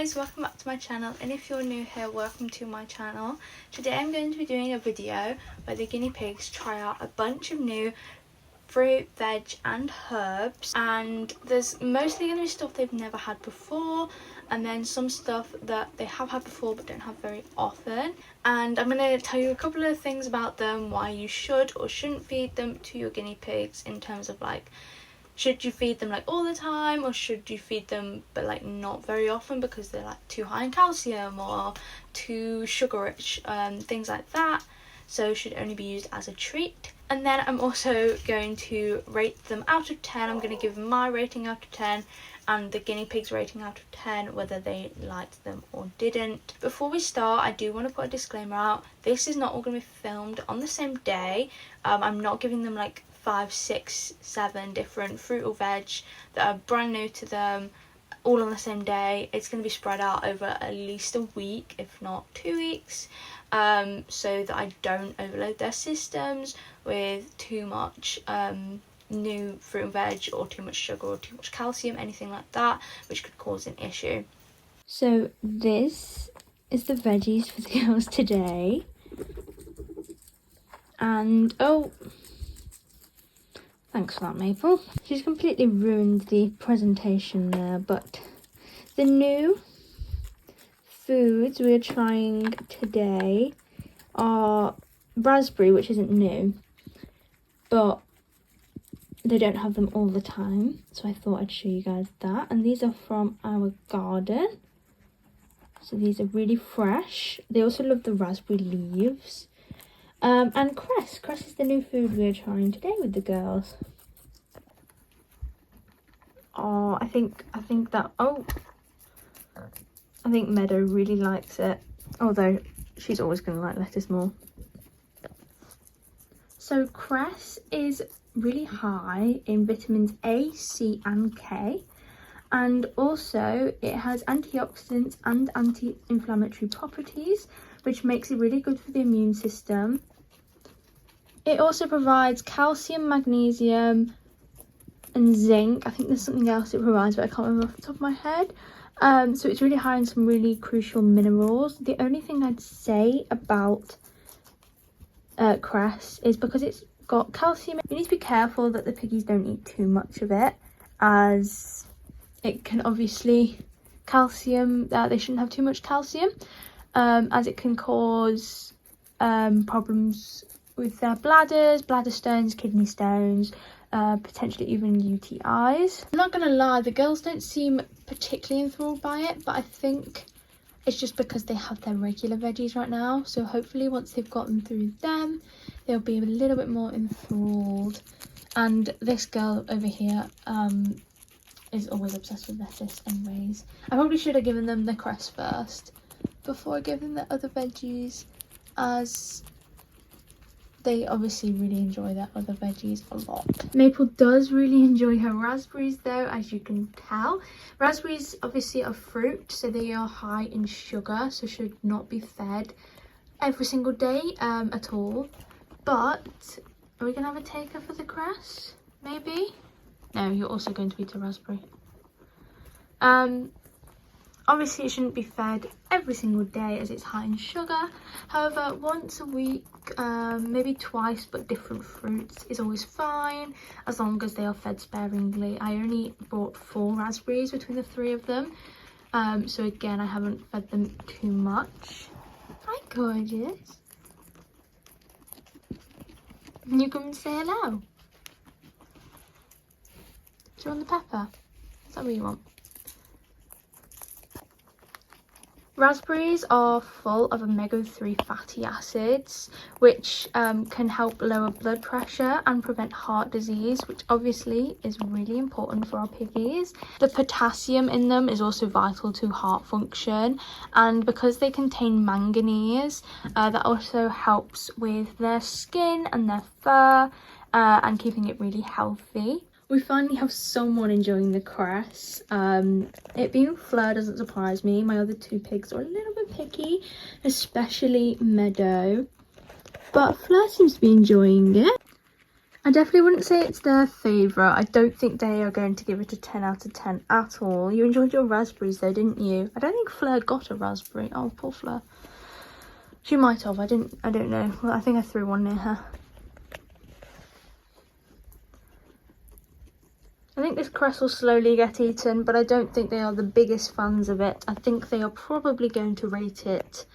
guys, welcome back to my channel, and if you're new here, welcome to my channel. Today I'm going to be doing a video where the guinea pigs try out a bunch of new fruit, veg and herbs, and there's mostly going to be stuff they've never had before, and then some stuff that they have had before but don't have very often. And I'm going to tell you a couple of things about them, why you should or shouldn't feed them to your guinea pigs, in terms of like, should you feed them like all the time, or should you feed them but like not very often because they're like too high in calcium or too sugar rich, things like that. So should only be used as a treat. And then I'm also going to rate them out of 10. I'm going to give my rating out of 10 and the guinea pigs rating out of 10, whether they liked them or didn't. Before we start, I do want to put a disclaimer out. This is not all going to be filmed on the same day. I'm not giving them like 5, 6, 7 different fruit or veg that are brand new to them all on the same day. It's going to be spread out over at least a week, if not 2 weeks, so that I don't overload their systems with too much new fruit and veg, or too much sugar or too much calcium, anything like that, which could cause an issue. So this is the veggies for the girls today, and oh, thanks for that, Maple. She's completely ruined the presentation there, but the new foods we're trying today are raspberry, which isn't new, but they don't have them all the time, so I thought I'd show you guys that. And these are from our garden, so these are really fresh. They also love the raspberry leaves. And cress is the new food we're trying today with the girls. Oh, I think Meadow really likes it, although she's always going to like lettuce more. So cress is really high in vitamins A, C and K, and also it has antioxidants and anti-inflammatory properties, which makes it really good for the immune system. It also provides calcium, magnesium and zinc. I think there's something else it provides, but I can't remember off the top of my head. So it's really high in some really crucial minerals. The only thing I'd say about cress is because it's got calcium, you need to be careful that the piggies don't eat too much of it, as it can obviously they shouldn't have too much calcium, as it can cause problems with their bladders, bladder stones, kidney stones, potentially even UTIs. I'm not gonna lie, the girls don't seem particularly enthralled by it, but I think it's just because they have their regular veggies right now, so hopefully once they've gotten through them, they'll be a little bit more enthralled. And this girl over here is always obsessed with lettuce anyways. I probably should have given them the cress first before I give them the other veggies, as they obviously really enjoy their other veggies a lot. Maple does really enjoy her raspberries though, as you can tell. Raspberries obviously are fruit, so they are high in sugar, so should not be fed every single day at all. But are we gonna have a taker for the cress? Maybe? No, you're also going to eat a raspberry. Obviously it shouldn't be fed every single day as it's high in sugar. However, once a week, maybe twice, but different fruits is always fine, as long as they are fed sparingly. I only bought 4 raspberries between the 3 of them, so again I haven't fed them too much. Hi gorgeous. Can you come and say hello? Do you want the pepper? Is that what you want? Raspberries are full of omega-3 fatty acids, which can help lower blood pressure and prevent heart disease, which obviously is really important for our piggies. The potassium in them is also vital to heart function, and because they contain manganese, that also helps with their skin and their fur, and keeping it really healthy. We finally have someone enjoying the cress. It being Fleur doesn't surprise me. My other 2 pigs are a little bit picky, especially Meadow. But Fleur seems to be enjoying it. I definitely wouldn't say it's their favourite. I don't think they are going to give it a 10 out of 10 at all. You enjoyed your raspberries though, didn't you? I don't think Fleur got a raspberry. Oh, poor Fleur. She might have. I don't know. Well, I think I threw one near her. I think this cress will slowly get eaten, but I don't think they are the biggest fans of it. I think they are probably going to rate it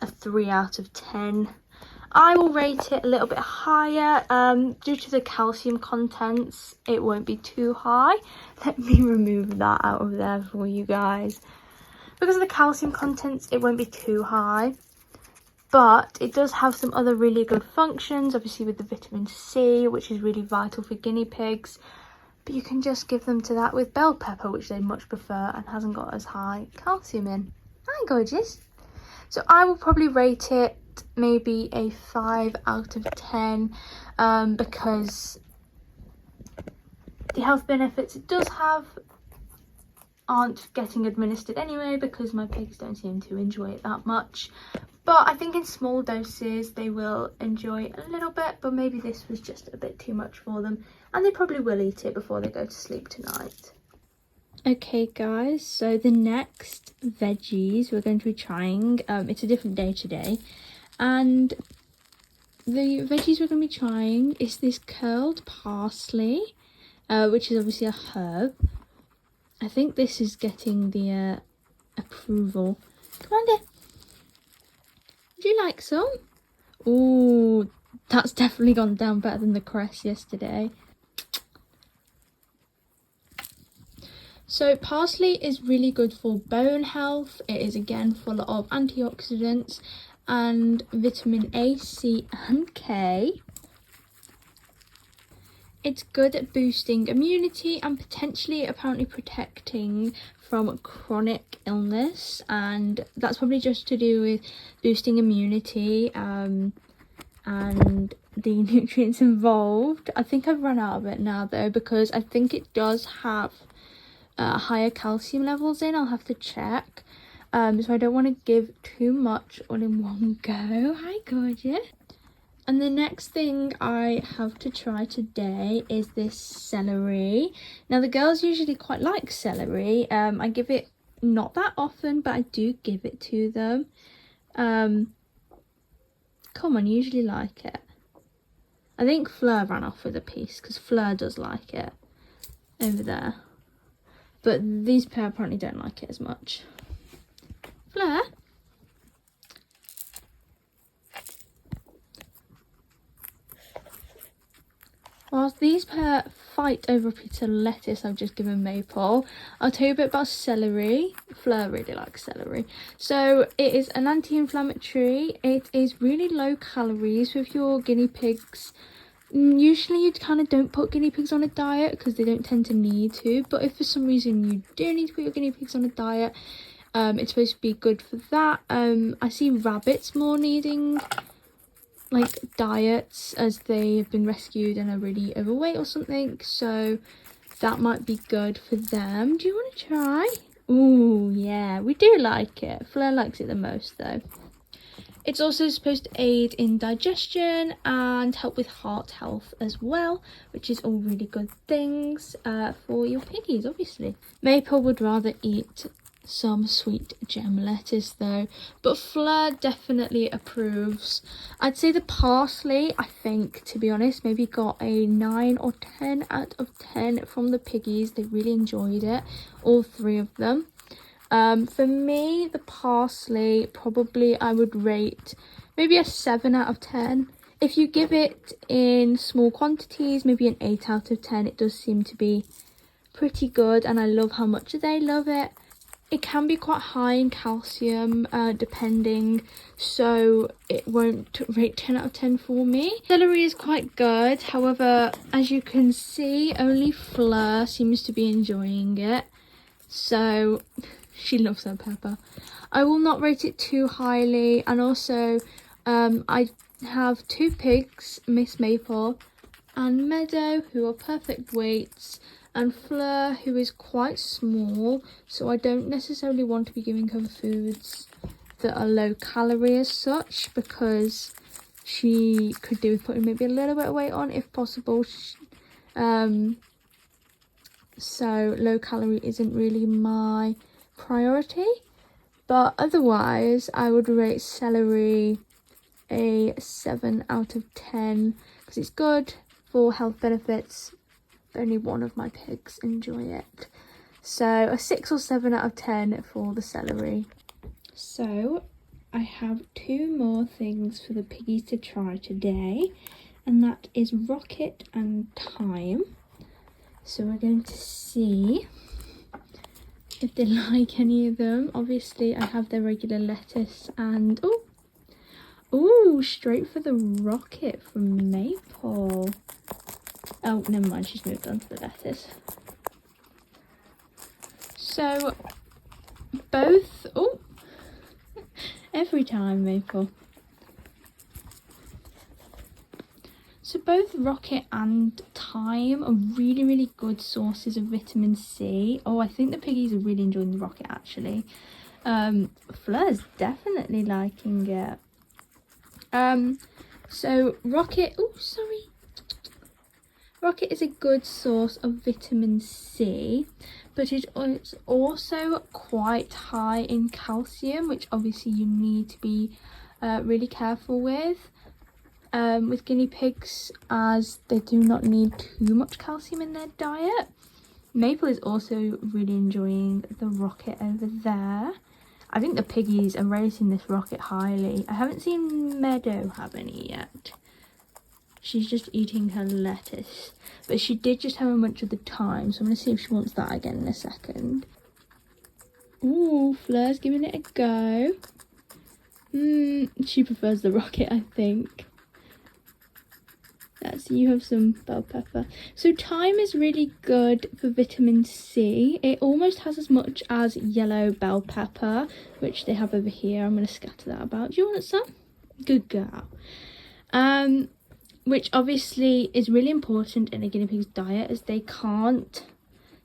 a 3 out of 10. I will rate it a little bit higher. Due to the calcium contents, it won't be too high. Let me remove that out of there for you guys. Because of the calcium contents, it won't be too high. But it does have some other really good functions, obviously with the vitamin C, which is really vital for guinea pigs. But you can just give them to that with bell pepper, which they much prefer and hasn't got as high calcium in. Hi, gorgeous. So I will probably rate it maybe a 5 out of 10 because the health benefits it does have aren't getting administered anyway, because my pigs don't seem to enjoy it that much. But I think in small doses they will enjoy a little bit, but maybe this was just a bit too much for them, and they probably will eat it before they go to sleep tonight. Okay guys, so the next veggies we're going to be trying, it's a different day today, and the veggies we're going to be trying is this curled parsley, which is obviously a herb. I think this is getting the approval. Come on dear. Would you like some? Ooh, that's definitely gone down better than the cress yesterday. So parsley is really good for bone health. It is again full of antioxidants and vitamin A, C and K. It's good at boosting immunity and potentially apparently protecting from chronic illness, and that's probably just to do with boosting immunity and the nutrients involved. I think I've run out of it now though, because I think it does have higher calcium levels in. I'll have to check, so I don't want to give too much all in one go. Hi gorgeous. And the next thing I have to try today is this celery. Now the girls usually quite like celery. I give it not that often, but I do give it to them. Come on, you usually like it. I think Fleur ran off with a piece because Fleur does like it over there. But these pair apparently don't like it as much. Fleur? Whilst these pair fight over a piece of lettuce I've just given Maple, I'll tell you a bit about celery. Fleur really likes celery. So it is an anti-inflammatory. It is really low calories with your guinea pigs. Usually you kind of don't put guinea pigs on a diet because they don't tend to need to. But if for some reason you do need to put your guinea pigs on a diet, it's supposed to be good for that. I see rabbits more needing like diets as they have been rescued and are really overweight or something, so that might be good for them. Do you want to try? Ooh, yeah, we do like it. Fleur likes it the most though. It's also supposed to aid in digestion and help with heart health as well, which is all really good things for your piggies, obviously. Maple would rather eat some sweet gem lettuce though, but Fleur definitely approves. I'd say the parsley, I think, to be honest, maybe got a 9 or 10 out of 10 from the piggies. They really enjoyed it, all 3 of them. For me, the parsley, probably I would rate maybe a 7 out of 10. If you give it in small quantities, maybe an 8 out of 10. It does seem to be pretty good, and I love how much they love it. It can be quite high in calcium, depending, so it won't rate 10 out of 10 for me. Celery is quite good, however, as you can see, only Fleur seems to be enjoying it, so she loves her pepper. I will not rate it too highly, and also I have 2 pigs, Miss Maple and Meadow, who are perfect weights, and Fleur, who is quite small, so I don't necessarily want to be giving her foods that are low calorie as such, because she could do with putting maybe a little bit of weight on if possible. So low calorie isn't really my priority, but otherwise I would rate celery a 7 out of 10 because it's good for health benefits. Only one of my pigs enjoy it, so a 6 or 7 out of 10 for the celery. So I have 2 more things for the piggies to try today, and that is rocket and thyme. So we're going to see if they like any of them. Obviously I have their regular lettuce and oh, straight for the rocket from Maple. Oh, never mind, she's moved on to the lettuce. So both, every time Maple. So both rocket and thyme are really, really good sources of vitamin C. Oh, I think the piggies are really enjoying the rocket actually. Fleur's definitely liking it. So rocket, rocket is a good source of vitamin C, but it's also quite high in calcium, which obviously you need to be really careful with guinea pigs, as they do not need too much calcium in their diet. Maple is also really enjoying the rocket over there. I think the piggies are rating this rocket highly. I haven't seen Meadow have any yet. She's just eating her lettuce, but she did just have a munch of the thyme, so I'm going to see if she wants that again in a second. Ooh, Fleur's giving it a go. She prefers the rocket, I think. You have some bell pepper. So thyme is really good for vitamin C. It almost has as much as yellow bell pepper, which they have over here. I'm going to scatter that about. Do you want some? Good girl. Which obviously is really important in a guinea pig's diet, as they can't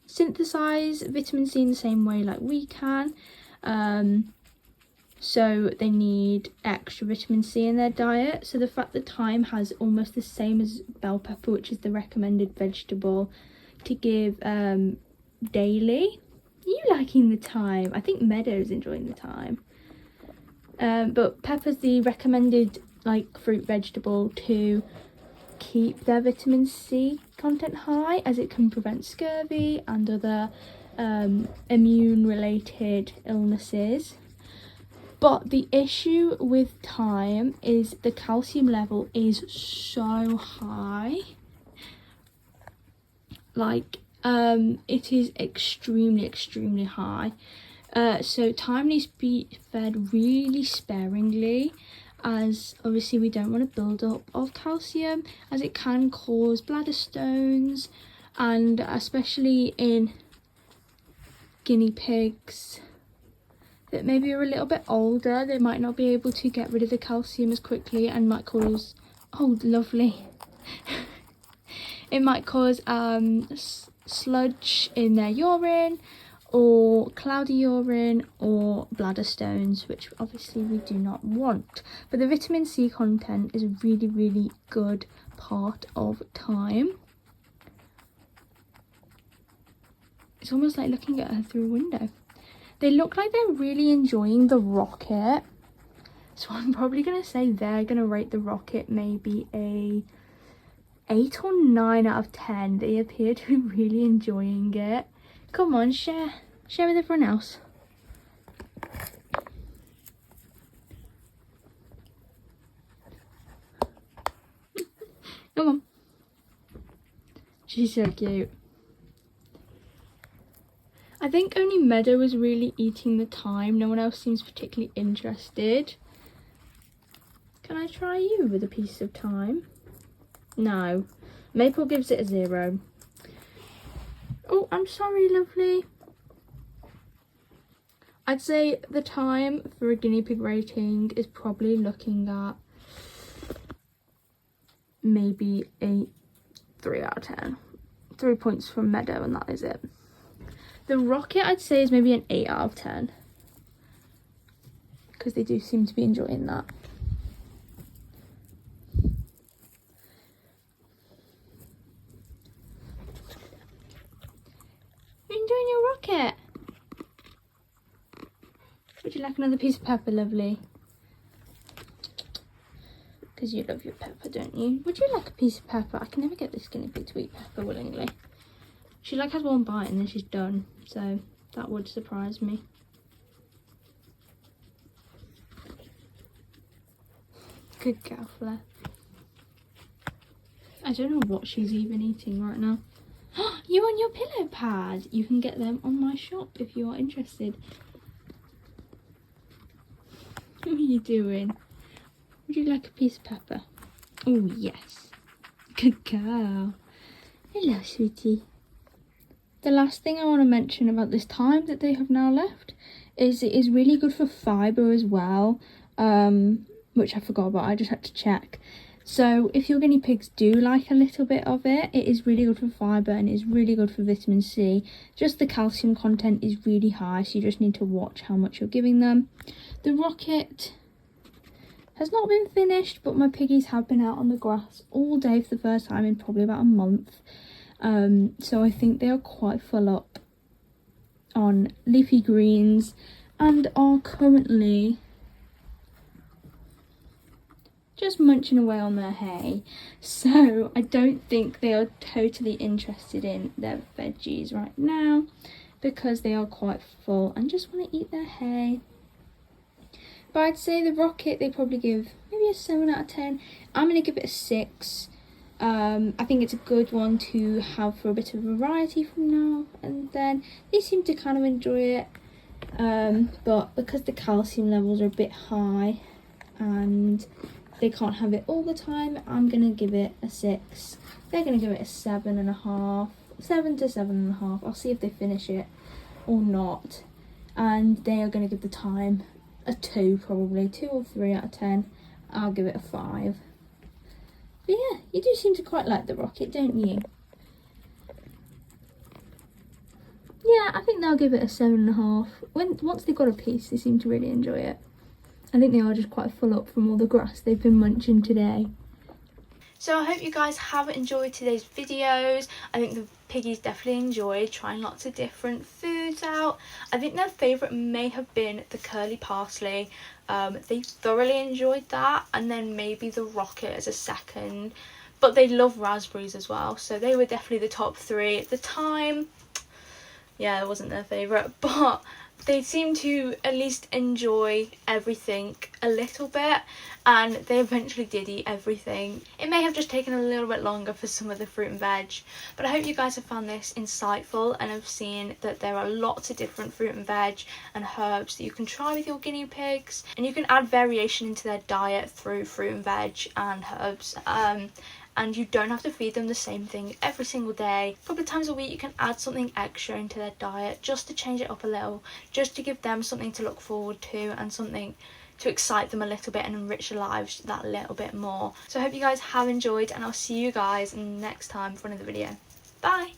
synthesize vitamin C in the same way like we can. So they need extra vitamin C in their diet. So the fact that thyme has almost the same as bell pepper, which is the recommended vegetable to give daily. Are you liking the thyme? I think Meadow's enjoying the thyme. But pepper's the recommended fruit vegetable to keep their vitamin C content high, as it can prevent scurvy and other immune related illnesses. But the issue with thyme is the calcium level is so high. It is extremely high. So thyme needs to be fed really sparingly, as obviously we don't want a build-up of calcium, as it can cause bladder stones, and especially in guinea pigs that maybe are a little bit older, they might not be able to get rid of the calcium as quickly, and might cause, it might cause sludge in their urine, or cloudy urine, or bladder stones, which obviously we do not want. But the vitamin C content is a really good part of thyme. It's almost like looking at her through a window. They look like they're really enjoying the rocket, so I'm probably going to say they're going to rate the rocket maybe a 8 or 9 out of 10. They appear to be really enjoying it. Come on, share with everyone else. Come on. She's so cute. I think only Meadow is really eating the thyme. No one else seems particularly interested. Can I try you with a piece of thyme? No. Maple gives it a 0. Oh, I'm sorry, lovely. I'd say the thyme for a guinea pig rating is probably looking at maybe a 3 out of 10. 3 points from Meadow, and that is it. The rocket, I'd say, is maybe an 8 out of 10. Because they do seem to be enjoying that. Rocket. Would you like another piece of pepper, lovely? Because you love your pepper, don't you? Would you like a piece of pepper? I can never get this guinea pig to eat pepper willingly. She like has one bite and then she's done. So that would surprise me. Good girl, Fleur. I don't know what she's even eating right now. You on your pillow pad? You can get them on my shop if you are interested. What are you doing? Would you like a piece of pepper? Oh, yes. Good girl. Hello, sweetie. The last thing I want to mention about this thyme that they have now left is it is really good for fibre as well, which I forgot about. I just had to check. So if your guinea pigs do like a little bit of it, it is really good for fibre and it's really good for vitamin C. Just the calcium content is really high, so you just need to watch how much you're giving them. The rocket has not been finished, but my piggies have been out on the grass all day for the first time in probably about a month. So I think they are quite full up on leafy greens and are currently just munching away on their hay. So I don't think they are totally interested in their veggies right now because they are quite full and just want to eat their hay. But I'd say the rocket, they probably give maybe a 7 out of 10. I'm going to give it a 6. I think it's a good one to have for a bit of variety from now and then. They seem to kind of enjoy it, but because the calcium levels are a bit high and they can't have it all the time, I'm going to give it a 6. They're going to give it a 7.5. 7 to 7.5. I'll see if they finish it or not. And they are going to give the thyme a 2 probably. 2 or 3 out of 10. I'll give it a 5. But yeah, you do seem to quite like the rocket, don't you? Yeah, I think they'll give it a 7.5. Once they've got a piece, they seem to really enjoy it. I think they are just quite full up from all the grass they've been munching today. So I hope you guys have enjoyed today's videos. I think the piggies definitely enjoyed trying lots of different foods out. I think their favourite may have been the curly parsley. They thoroughly enjoyed that, and then maybe the rocket as a second. But they love raspberries as well, so they were definitely the top 3 at the time. Yeah, it wasn't their favourite, but they seemed to at least enjoy everything a little bit, and they eventually did eat everything. It may have just taken a little bit longer for some of the fruit and veg, but I hope you guys have found this insightful and have seen that there are lots of different fruit and veg and herbs that you can try with your guinea pigs, and you can add variation into their diet through fruit and veg and herbs. And you don't have to feed them the same thing every single day. A couple of times a week you can add something extra into their diet just to change it up a little, just to give them something to look forward to and something to excite them a little bit and enrich their lives that little bit more. So I hope you guys have enjoyed, and I'll see you guys next time for another video. Bye!